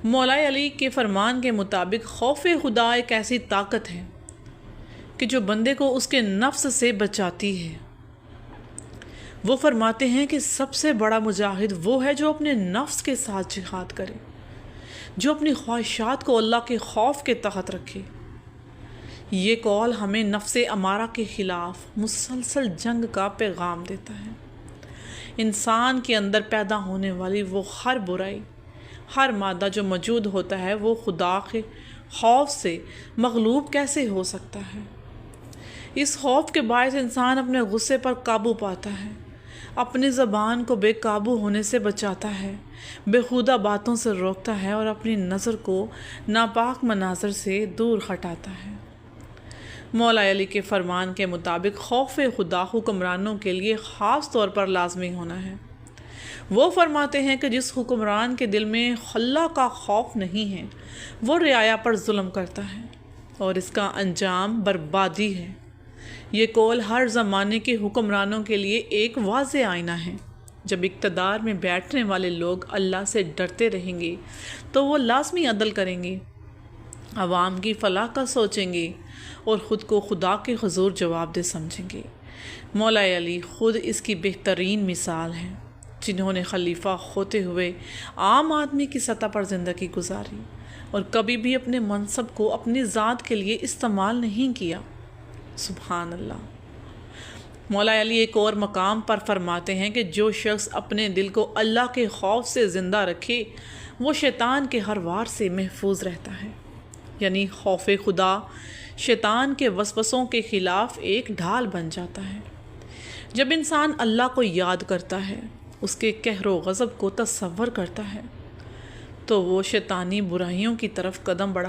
مولا علی کے فرمان کے مطابق خوف خدا ایک ایسی طاقت ہے کہ جو بندے کو اس کے نفس سے بچاتی ہے۔ وہ فرماتے ہیں کہ سب سے بڑا مجاہد وہ ہے جو اپنے نفس کے ساتھ جہاد کرے، جو اپنی خواہشات کو اللہ کے خوف کے تحت رکھے۔ یہ قول ہمیں نفس امارہ کے خلاف مسلسل جنگ کا پیغام دیتا ہے۔ انسان کے اندر پیدا ہونے والی وہ ہر برائی، ہر مادہ جو موجود ہوتا ہے، وہ خدا کے خوف سے مغلوب کیسے ہو سکتا ہے؟ اس خوف کے باعث انسان اپنے غصے پر قابو پاتا ہے، اپنی زبان کو بے قابو ہونے سے بچاتا ہے، بیہودہ باتوں سے روکتا ہے اور اپنی نظر کو ناپاک مناظر سے دور ہٹاتا ہے۔ مولا علی کے فرمان کے مطابق خوف خدا حکمرانوں کے لیے خاص طور پر لازمی ہونا ہے۔ وہ فرماتے ہیں کہ جس حکمران کے دل میں اللہ کا خوف نہیں ہے، وہ رعایا پر ظلم کرتا ہے اور اس کا انجام بربادی ہے۔ یہ قول ہر زمانے کے حکمرانوں کے لیے ایک واضح آئینہ ہے۔ جب اقتدار میں بیٹھنے والے لوگ اللہ سے ڈرتے رہیں گے تو وہ لازمی عدل کریں گے، عوام کی فلاح کا سوچیں گے اور خود کو خدا کے حضور جواب دہ سمجھیں گے۔ مولا علی خود اس کی بہترین مثال ہیں، جنہوں نے خلیفہ ہوتے ہوئے عام آدمی کی سطح پر زندگی گزاری اور کبھی بھی اپنے منصب کو اپنی ذات کے لیے استعمال نہیں کیا۔ سبحان اللہ۔ مولا علی ایک اور مقام پر فرماتے ہیں کہ جو شخص اپنے دل کو اللہ کے خوف سے زندہ رکھے وہ شیطان کے ہر وار سے محفوظ رہتا ہے۔ یعنی خوف خدا شیطان کے وسوسوں کے خلاف ایک ڈھال بن جاتا ہے۔ جب انسان اللہ کو یاد کرتا ہے، اس کے قہر و غضب کو تصور کرتا ہے، تو وہ شیطانی برائیوں کی طرف قدم بڑھا